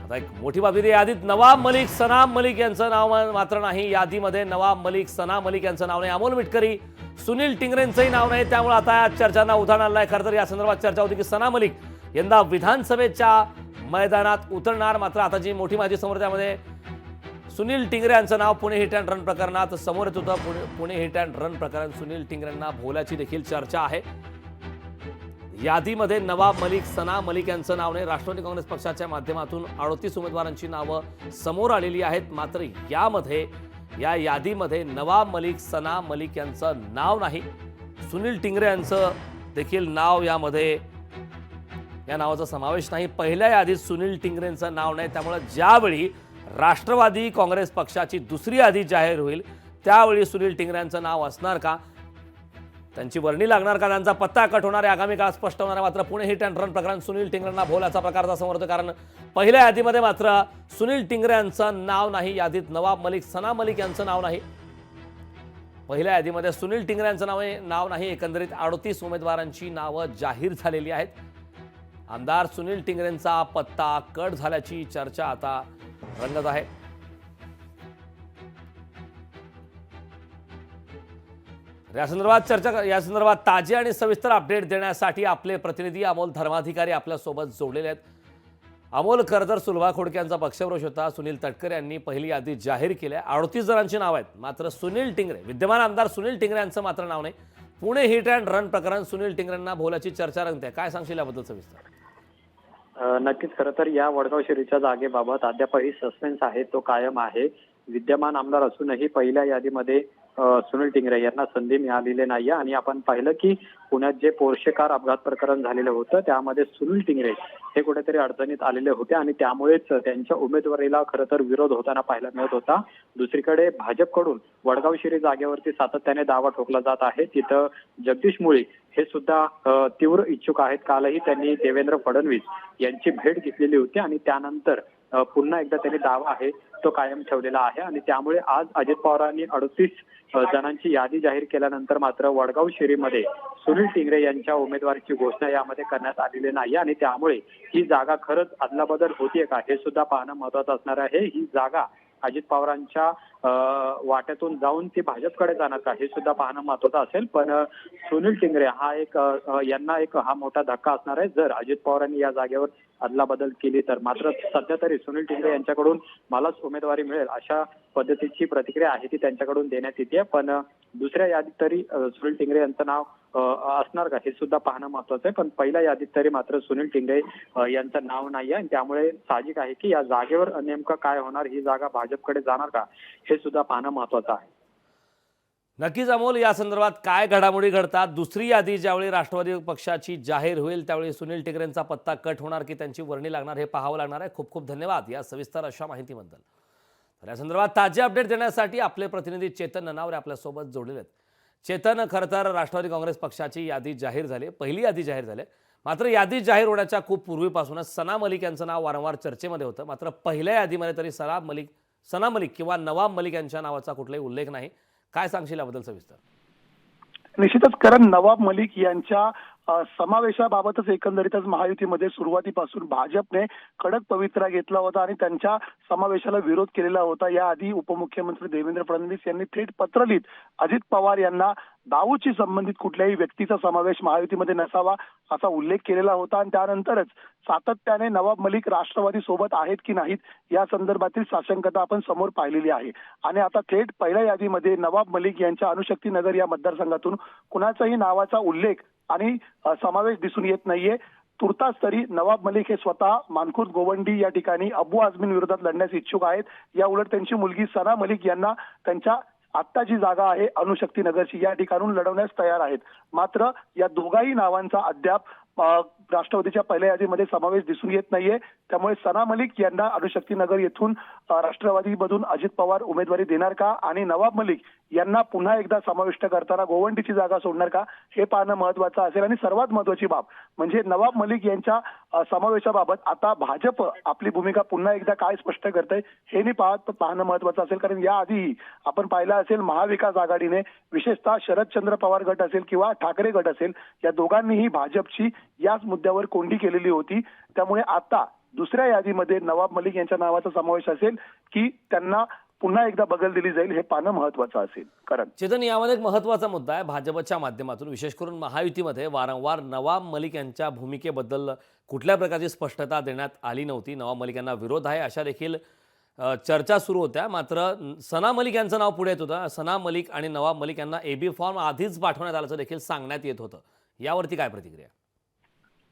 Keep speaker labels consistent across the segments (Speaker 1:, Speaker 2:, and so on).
Speaker 1: आता एक मोठी बातमी यादीत नवाब मलिक सनाम मलिक यांचं नाव मात्र नाही। यादीमध्ये नवाब मलिक सनाम मलिक यांचं नाव नाही। अमोल मिटकरी सुनील टिंगरेंचंही नाव नाही। त्यामुळे आता या चर्चांना उधाण आलंय। खरं तर या संदर्भात चर्चा होती की सनाम मलिक यंदा विधानसभेच्या मैदानात उतरणार। मात्र आता जी मोठी माहिती समोर त्यामध्ये सुनील टिंगरे यांचं नाव पुणे हिट अँड रन प्रकरणात समोर येत होतं। पुणे हिट अँड रन प्रकरण सुनील टिंगरेंना भोवल्याची देखील चर्चा आहे। यादीमध्ये नवाब मलिक सनाम मलिक यांचं नाव नाही। राष्ट्रवादी काँग्रेस पक्षाच्या माध्यमातून 38 उमेदवारांची नावं समोर आलेली आहेत। मात्र या यादीमध्ये नवाब मलिक सनाम मलिक यांचं नाव नाही। सुनील टिंगरे यांचं देखील नाव या नावाचा समावेश नाही। पहिल्या यादीत सुनील टिंगरेंचं नाव नाही। त्यामुळे ज्यावेळी राष्ट्रवादी काँग्रेस पक्षाची दुसरी यादी जाहीर होईल त्यावेळी सुनील टिंगरे यांचं नाव असणार का, त्यांची वर्णी लागणार का, त्यांचा पत्ता कट होणार आहे, आगामी काळ स्पष्ट होणार आहे। मात्र पुणे हिट अँड रन प्रकरण सुनील टिंगरेंना भोवल्याचा प्रकारचा समोर होतो। कारण पहिल्या यादीमध्ये मात्र सुनील टिंगरे यांचं नाव नाही। यादीत नवाब मलिक सनाम मलिक यांचं नाव नाही। पहिल्या यादीमध्ये सुनील टिंगरे यांचं नाव नाही। एकंदरीत 38 उमेदवारांची नावं जाहीर झालेली आहेत। आमदार सुनील टिंगरेंचा पत्ता कट झाल्याची चर्चा आता रंगत आहे। या संदर्भात ताजे आणि सविस्तर अपडेट देण्यासाठी आपले प्रतिनिधी अमोल धर्माधिकारी आपल्या सोबत जोडलेले आहेत। अमोल, खरं तर सुलभा खोडके यांचा पक्षप्रवेश होता। सुनील तटकरे यांनी पहिली यादी जाहीर केली आहे। 38 जणांची नाव आहेत। मात्र सुनील टिंगरे, विद्यमान आमदार सुनील टिंगरे यांचं मात्र नाव नाही। पुणे हिट अँड रन प्रकरण सुनील टिंगरेंना भोवल्याची चर्चा रंगते। काय सांगशील याबद्दल सविस्तर?
Speaker 2: नक्कीच, खरं तर या वडगाव शिरीच्या जागेबाबत अद्यापही सस्पेन्स आहे, तो कायम आहे। विद्यमान आमदार असूनही पहिल्या यादीमध्ये सुनील टिंगरे यांना संधी मिळालेली नाही। आणि आपण पाहिलं की पुण्यात जे पोर्शे कार अपघात प्रकरण झालेलं होतं त्यामध्ये सुनील टिंगरे हे कुठेतरी अडचणीत आलेले होते आणि त्यामुळेच त्यांच्या उमेदवारीला खरं तर विरोध होताना पाहायला मिळत होता। दुसरीकडे भाजपकडून वडगाव शिरी जागेवरती सातत्याने दावा ठोकला जात आहे। तिथं जगदीश मुळीक हे सुद्धा तीव्र इच्छुक आहेत। कालही त्यांनी देवेंद्र फडणवीस यांची भेट घेतलेली होती आणि त्यानंतर पुन्हा एकदा त्यांनी दावा आहे तो कायम ठेवलेला आहे। आणि त्यामुळे आज अजित पवारांनी 38 जणांची यादी जाहीर केल्यानंतर मात्र वडगाव शिरीमध्ये सुनील टिंगरे यांच्या उमेदवारीची घोषणा यामध्ये करण्यात आलेली नाही। आणि त्यामुळे ही जागा खरंच अदलाबदल होतीये का हे सुद्धा पाहणं महत्वाचं असणार आहे। ही जागा अजित पवारांच्या वाट्यातून जाऊन ती भाजपकडे जाणार का हे सुद्धा पाहणं महत्वाचं असेल। पण सुनील टिंगरे यांना एक हा मोठा धक्का असणार आहे जर अजित पवारांनी या जागेवर अदलाबदल केली तर। मात्र सध्या तरी सुनील टिंगरे यांच्याकडून मलाच उमेदवारी मिळेल अशा पद्धतीची प्रतिक्रिया आहे ती त्यांच्याकडून देण्यात येते। पण दुसऱ्या यादीत तरी सुनील टिंगरे यांचं नाव असणार का हे सुद्धा पाहणं महत्वाचं आहे। पण पहिल्या यादीत तरी मात्र सुनील टिंगरे यांचं नाव नाही आहे। त्यामुळे साहजिक आहे की या जागेवर नेमकं काय होणार, ही जागा भाजपकडे जाणार का हे सुद्धा पाहणं महत्वाचं आहे।
Speaker 1: नक्कीच अमोल, या संदर्भात काय घडामोडी घडतात, दुसरी यादी ज्यावेळी राष्ट्रवादी पक्षाची जाहीर होईल त्यावेळी सुनील टिंगरेंचा पत्ता कट होणार की त्यांची वर्णी लागणार हे पाहावं लागणार आहे। खूप खूप धन्यवाद या सविस्तर अशा माहितीबद्दल। तर या संदर्भात ताजे अपडेट देण्यासाठी आपले प्रतिनिधी चेतन ननावरे आपल्यासोबत जोडलेले आहेत। चेतन, खरं तर राष्ट्रवादी काँग्रेस पक्षाची यादी जाहीर झाली, पहिली यादी जाहीर झाली। मात्र यादी जाहीर होण्याच्या खूप पूर्वीपासूनच सनाम मलिक यांचं नाव वारंवार चर्चेमध्ये होतं। मात्र पहिल्या यादीमध्ये तरी सनाम मलिक किंवा नवाब मलिक यांच्या नावाचा कुठलाही उल्लेख नाही। काय सांगशील याबद्दल सविस्तर?
Speaker 3: निश्चितच, कारण नवाब मलिक यांच्या समावेशाबाबतच एकंदरीतच महायुतीमध्ये सुरुवातीपासून भाजपने कडक पवित्रा घेतला होता आणि त्यांच्या समावेशाला विरोध केलेला होता। याआधी उपमुख्यमंत्री देवेंद्र फडणवीस यांनी थेट पत्र लिहित अजित पवार यांना दाऊदशी संबंधित कुठल्याही व्यक्तीचा समावेश महायुतीमध्ये नसावा असा उल्लेख केलेला होता। आणि त्यानंतरच सातत्याने नवाब मलिक राष्ट्रवादी सोबत आहेत की नाहीत या संदर्भातील साशंकता आपण समोर पाहिलेली आहे। आणि आता थेट पहिल्या यादीमध्ये नवाब मलिक यांच्या अणुशक्ती नगर या मतदारसंघातून कुणाचाही नावाचा उल्लेख आणि समावेश दिसून येत नाहीये। तुर्तास तरी नवाब मलिक हे स्वतः मानखुर्द गोवंडी या ठिकाणी अबू आझमीन विरोधात लढण्यास इच्छुक आहेत। या उलट त्यांची मुलगी सना मलिक यांना त्यांच्या आत्ता जी जागा आहे अणुशक्ती नगरची या ठिकाणून लढवण्यास तयार आहेत। मात्र या दोघाही नावांचा अद्याप राष्ट्रवादीच्या पहिल्या यादीमध्ये समावेश दिसून येत नाहीये। त्यामुळे सना मलिक यांना अणुशक्ती नगर येथून राष्ट्रवादीमधून अजित पवार उमेदवारी देणार का आणि नवाब मलिक यांना पुन्हा एकदा समाविष्ट करताना गोवंडीची जागा सोडणार का हे पाहणं महत्वाचं असेल। आणि सर्वात महत्वाची बाब म्हणजे नवाब मलिक यांच्या समावेशाबाबत आता भाजप आपली भूमिका पुन्हा एकदा काय स्पष्ट करते हे पाहणं महत्वाचं असेल। कारण याआधी आपण पाहिलं असेल महाविकास आघाडीने विशेषतः शरदचंद्र पवार गट असेल किंवा ठाकरे गट असेल या दोघांनीही भाजपची याच मुद्द्यावर कोंडी केलेली होती। त्यामुळे आता दुसऱ्या यादीमध्ये नवाब मलिक यांच्या नावाचा समावेश असेल की त्यांना पुन्हा एकदा बगल दिली जाईल हे पाहणं महत्वाचं असेल. करण
Speaker 1: चेतन, यामध्ये एक महत्त्वाचा मुद्दा आहे. भाजपच्या माध्यमातून विशेष करून महायुतीमध्ये वारंवार नवाब मलिक यांच्या भूमिकेबद्दल कुठल्या प्रकारची स्पष्टता देण्यात आली नव्हती. नवाब मलिक यांना विरोध आहे अशा देखील चर्चा सुरू होत्या. मात्र सना मलिक यांचं नाव पुढे येत होतं. सना मलिक आणि नवाब मलिक यांना एबी फॉर्म आधीच पाठवण्यात आल्याचं देखील सांगण्यात येत होतं. यावरती काय प्रतिक्रिया?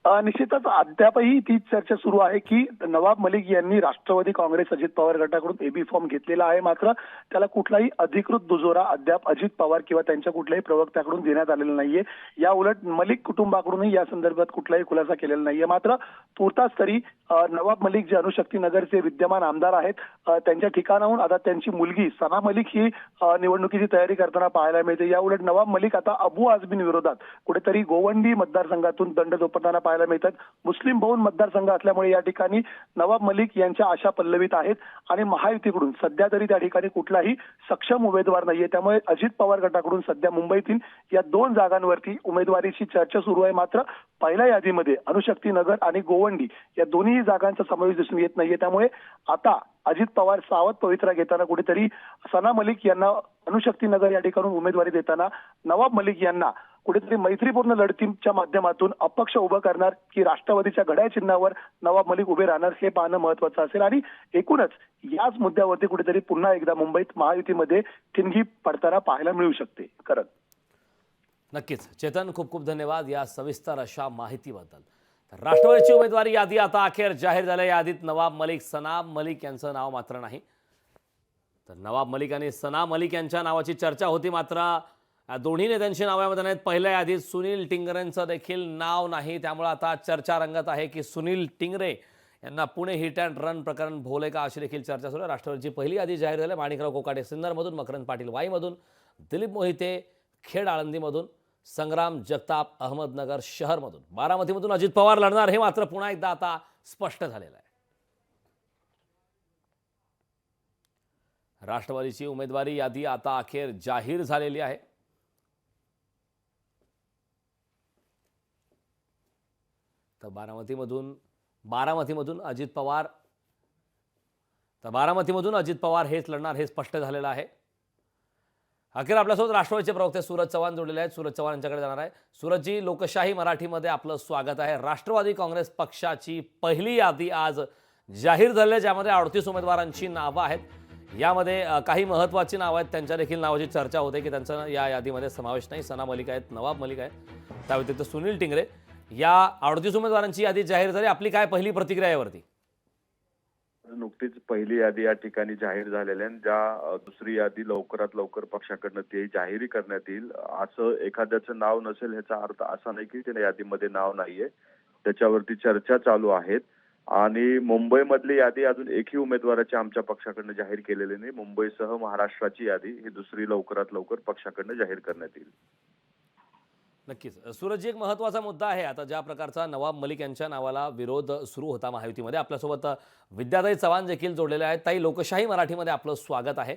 Speaker 3: निश्चितच अद्यापही तीच चर्चा सुरू आहे की नवाब मलिक यांनी राष्ट्रवादी काँग्रेस अजित पवार गटाकडून एबी फॉर्म घेतलेला आहे, मात्र त्याला कुठलाही अधिकृत दुजोरा अद्याप अजित पवार किंवा त्यांच्या कुठल्याही प्रवक्त्याकडून देण्यात आलेला नाहीये. या उलट मलिक कुटुंबाकडूनही या संदर्भात कुठलाही खुलासा केलेला नाहीये. मात्र तुर्तास तरी नवाब मलिक जे अणुशक्ती नगरचे विद्यमान आमदार आहेत त्यांच्या ठिकाणाहून आता त्यांची मुलगी सना मलिक ही निवडणुकीची तयारी करताना पाहायला मिळते. या उलट नवाब मलिक आता अबू आझमीन विरोधात कुठेतरी गोवंडी मतदारसंघातून दंड झोपताना पाहायला मिळतात. मुस्लिम बहुल मतदारसंघ असल्यामुळे या ठिकाणी नवाब मलिक यांच्या आशा पल्लवीत आहेत आणि महायुतीकडून सध्या तरी त्या ठिकाणी कुठलाही सक्षम उमेदवार नाहीये. त्यामुळे अजित पवार गटाकडून सध्या मुंबईतील या 2 जागांवरती उमेदवारीची चर्चा सुरू आहे. मात्र पहिल्या यादीमध्ये अणुशक्ती नगर आणि गोवंडी या दोन्ही जागांचा समावेश दिसून येत नाहीये. त्यामुळे आता अजित पवार सावध पवित्रा घेताना कुठेतरी सना मलिक यांना अणुशक्ती नगर या ठिकाणी उमेदवारी देताना नवाब मलिक यांना कुठेतरी मैत्रीपूर्ण लढतीच्या माध्यमातून अपक्ष उभं करणार की राष्ट्रवादीच्या घड्याळ चिन्हावर नवाब मलिक उभे राहणार हे पाहणं महत्वाचं असेल. आणि एकूणच याच मुद्द्यावरती कुठेतरी पुन्हा एकदा मुंबईत महायुतीमध्ये ठिणगी पडताना पाहायला मिळू शकते. करण
Speaker 1: नक्कीच चेतन, खूप खूप धन्यवाद या सविस्तर अशा माहितीबद्दल. तर राष्ट्रवादीची उमेदवारी यादी आता अखेर जाहीर झाल्या. यादीत नवाब मलिक, सना मलिक यांचं नाव मात्र नाही. तर नवाब मलिक आणि सना मलिक यांच्या नावाची चर्चा होती, मात्र दोन्ही नेत्यांची नावं यामध्ये नाहीत. पहिल्या यादीत सुनील टिंगरेंचं देखील नाव नाही. त्यामुळे आता चर्चा रंगत आहे की सुनील टिंगरे यांना पुणे हिट अँड रन प्रकरण भोवले का, अशी देखील चर्चा सुरू आहे. राष्ट्रवादीची पहिली यादी जाहीर झाली. माणिकराव कोकाटे सिन्नरमधून, मकरंद पाटील वाईमधून, दिलीप मोहिते खेड आळंदीमधून, संग्राम जगताप अहमदनगर शहरमधून, बारामतीमधून अजित पवार लढणार हे मात्र पुन्हा एकदा आता स्पष्ट झालेलं आहे. राष्ट्रवादीची उमेदवारी यादी आता अखेर जाहीर झालेली आहे. तर बारामतीमधून अजित पवार हेच लढणार हे स्पष्ट झालेलं आहे. अखेर आपल्यासोबत राष्ट्रवादीचे प्रवक्ते सूरज चव्हाण जोडलेले आहेत. सूरज चव्हाण यांच्याकडे जाणार आहे. सूरजजी, लोकशाही मराठीमध्ये आपलं स्वागत आहे. राष्ट्रवादी काँग्रेस पक्षाची पहिली यादी आज जाहीर झाली आहे, ज्यामध्ये 38 उमेदवारांची नावं आहेत. यामध्ये काही महत्त्वाची नावं आहेत, त्यांच्या देखील नावाची चर्चा होते की त्यांचा या यादीमध्ये समावेश नाही. सना मलिक आहेत, नवाब मलिक आहेत, त्या व्यतिरिक्त सुनील टिंगरे. या 38 उमेदवारांची यादी जाहीर झाली. आपली काय पहिली प्रतिक्रिया यावरती?
Speaker 4: नुकतीच पहिली यादी या ठिकाणी जाहीर झालेल्या आहे. ज्या दुसरी यादी लवकरात लवकर पक्षाकडनं ती जाहीर करण्यात येईल. असं एखाद्याचं नाव नसेल ह्याचा अर्थ असा नाही की त्या यादीमध्ये नाव नाहीये. त्याच्यावरती चर्चा चालू आहेत. आणि मुंबईमधली यादी अजून एकही उमेदवाराची आमच्या पक्षाकडनं जाहीर केलेली नाही. मुंबईसह महाराष्ट्राची यादी ही दुसरी लवकरात लवकर पक्षाकडनं जाहीर करण्यात येईल.
Speaker 1: नक्कीच सूरजजी, एक महत्त्वाचा मुद्दा आहे. आता ज्या प्रकारचा नवाब मलिक यांच्या नावाला विरोध सुरू होता महायुतीमध्ये, आपल्यासोबत विद्याताई चव्हाण देखील जोडलेल्या आहेत. ताई, लोकशाही मराठीमध्ये आपलं स्वागत आहे.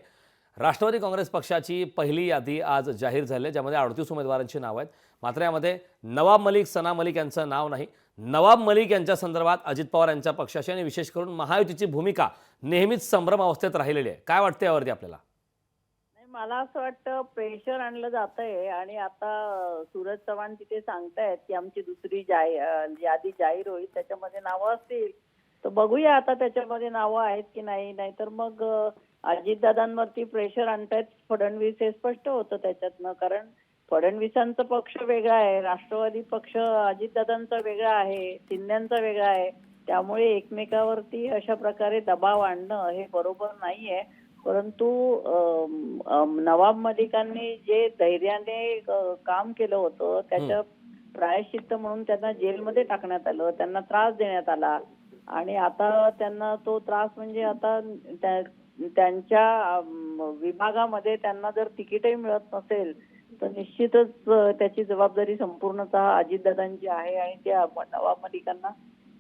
Speaker 1: राष्ट्रवादी काँग्रेस पक्षाची पहिली यादी आज जाहीर झाली आहे, ज्यामध्ये 38 उमेदवारांची नावं आहेत. मात्र यामध्ये नवाब मलिक, सना मलिक यांचं नाव नाही. नवाब मलिक यांच्या संदर्भात अजित पवार यांच्या पक्षाची आणि विशेष करून महायुतीची भूमिका नेहमीच संभ्रम अवस्थेत राहिलेली आहे. काय वाटतं यावरती आपल्याला?
Speaker 5: मला असं वाटतं प्रेशर आणलं जात आहे आणि आता सूरज चव्हाण तिथे सांगतायत की आमची दुसरी यादी जाहीर होईल, त्याच्यामध्ये नावं असतील तर बघूया आता त्याच्यामध्ये नावं आहेत की नाही. नाहीतर मग अजितदादांवरती प्रेशर आणतायत फडणवीस, हे स्पष्ट होतं त्याच्यातनं. कारण फडणवीसांचा पक्ष वेगळा आहे, राष्ट्रवादी पक्ष अजितदादांचा वेगळा आहे, शिंदेचा वेगळा आहे. त्यामुळे एकमेकावरती अशा प्रकारे दबाव आणणं हे बरोबर नाहीये. परंतु नवाब मलिकांनी जे धैर्याने काम केलं होतं त्याच्या प्रायश्चित्त म्हणून त्यांना जेलमध्ये टाकण्यात आलं, त्यांना त्रास देण्यात आला. आणि आता त्यांना तो त्रास म्हणजे आता त्यांच्या विभागामध्ये त्यांना जर तिकीटही मिळत नसेल तर निश्चितच त्याची जबाबदारी संपूर्णतः अजितदादांची आहे. आणि त्या नवाब मलिकांना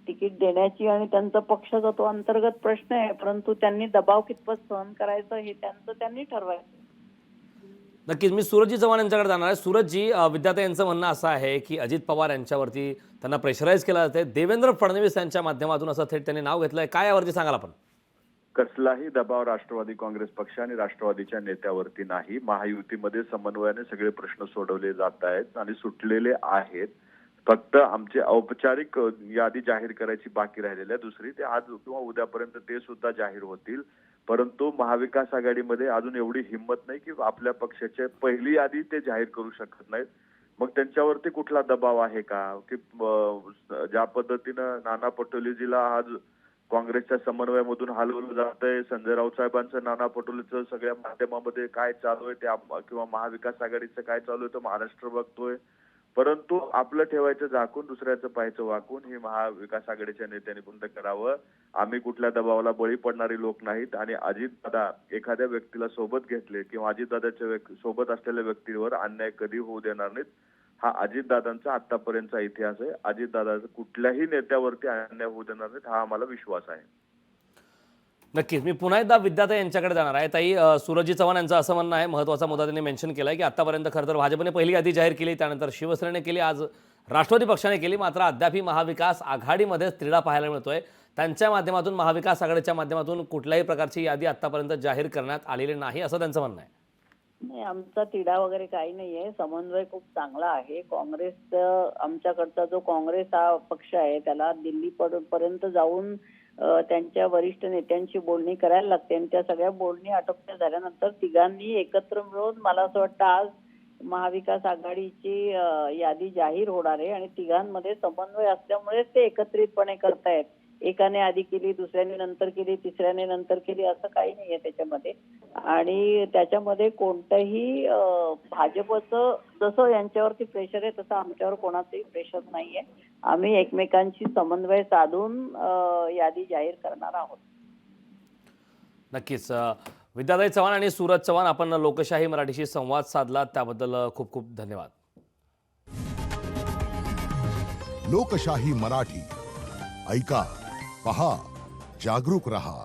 Speaker 5: तिकीट देण्याची आणि त्यांचा पक्षाचा तो अंतर्गत प्रश्न आहे. परंतु त्यांनी दबाव कितपत सहन करायचा हे त्यांनी ठरवायचं.
Speaker 1: नक्कीच मी सूरजजी चव्हाण यांच्याकडे जाणार आहे. सूरजजी, विद्यार्थी यांचं म्हणणं असं आहे की अजित पवार यांच्यावरती त्यांना प्रेशराईज केलं जाते. देवेंद्र फडणवीस यांच्या माध्यमातून असं थेट त्यांनी नाव घेतलंय. काय यावरती सांगाल आपण?
Speaker 4: कसलाही दबाव राष्ट्रवादी काँग्रेस पक्ष आणि राष्ट्रवादीच्या नेत्यावरती नाही. महायुतीमध्ये समन्वयाने सगळे प्रश्न सोडवले जात आहेत आणि सुटलेले आहेत. फक्त आमची औपचारिक यादी जाहीर करायची बाकी राहिलेली आहे. दुसरी ते आज किंवा उद्यापर्यंत ते सुद्धा जाहीर होतील. परंतु महाविकास आघाडीमध्ये अजून एवढी हिंमत नाही की आपल्या पक्षाची पहिली यादी ते जाहीर करू शकत नाहीत. मग त्यांच्यावरती कुठला दबाव आहे का की ज्या पद्धतीनं नाना पटोलेजीला आज काँग्रेसच्या समन्वयामधून हलवलं जातंय, संजय राऊत साहेबांचं नाना पटोलेचं सगळ्या माध्यमामध्ये काय चालू आहे ते किंवा महाविकास आघाडीचं काय चालू आहे तो महाराष्ट्र बघतोय. परंतु आपलं ठेवायचं झाकून दुसऱ्याचं पाहायचं वाकून हे महाविकास आघाडीच्या नेत्यांनी बंद करावं. आम्ही कुठल्या दबावाला बळी पडणारी लोक नाहीत आणि अजितदादा एखाद्या व्यक्तीला सोबत घेतले किंवा अजितदादाच्या सोबत असलेल्या व्यक्तीवर अन्याय कधी होऊ देणार नाहीत. हा अजितदादांचा आतापर्यंतचा इतिहास आहे. अजितदादाचा कुठल्याही नेत्यावरती अन्याय होऊ देणार नाहीत हा आम्हाला विश्वास आहे.
Speaker 1: नक्कीच मी पुन्हा एकदा विद्यार्थी यांच्याकडे जाणार आहे. ताई, सूरजजी चव्हाण यांचं असं म्हणणं आहे, महत्त्वाचा मुद्दा त्यांनी मेन्शन केला की आतापर्यंत खरं तर भाजपने पहिली यादी जाहीर केली, त्यानंतर शिवसेनेने केली, आज राष्ट्रवादी पक्षाने केली. मात्र अद्यापही महाविकास आघाडीमध्ये तिढा पाहायला मिळतोय. त्यांच्या माध्यमातून महाविकास आघाडीच्या माध्यमातून कुठल्याही प्रकारची यादी आतापर्यंत जाहीर करण्यात आलेली नाही असं त्यांचं म्हणणं आहे.
Speaker 5: नाही, आमचा तिढा वगैरे काही नाहीये. समन्वय खूप चांगला आहे. काँग्रेस, आमच्याकडचा जो काँग्रेस हा पक्ष आहे त्याला दिल्ली पर्यंत जाऊन त्यांच्या वरिष्ठ नेत्यांची बोलणी करायला लागते आणि त्या सगळ्या बोलणी आटोपल्या झाल्यानंतर तिघांनी एकत्र मिळून मला असं वाटतं आज महाविकास आघाडीची यादी जाहीर होणार आहे आणि तिघांमध्ये समन्वय असल्यामुळे ते एकत्रितपणे करतायत. एकाने आधी केली, दुसऱ्याने नंतर केली, तिसऱ्याने नंतर केली असं काही नाहीये त्याच्यामध्ये. आणि त्याच्यामध्ये कोणतंही भाजपचं जसं यांच्यावरती प्रेशर आहे तसं आमच्यावर कोणाचंही प्रेशर नाहीये. आम्ही एकमेकांशी समन्वय साधून यादी जाहीर करणार आहोत.
Speaker 1: नक्कीच. विद्याताई चव्हाण आणि सूरज चव्हाण, आपण लोकशाही मराठीशी संवाद साधला त्याबद्दल खूप खूप धन्यवाद.
Speaker 6: लोकशाही मराठी ऐका, पहा, जागरूक रहा.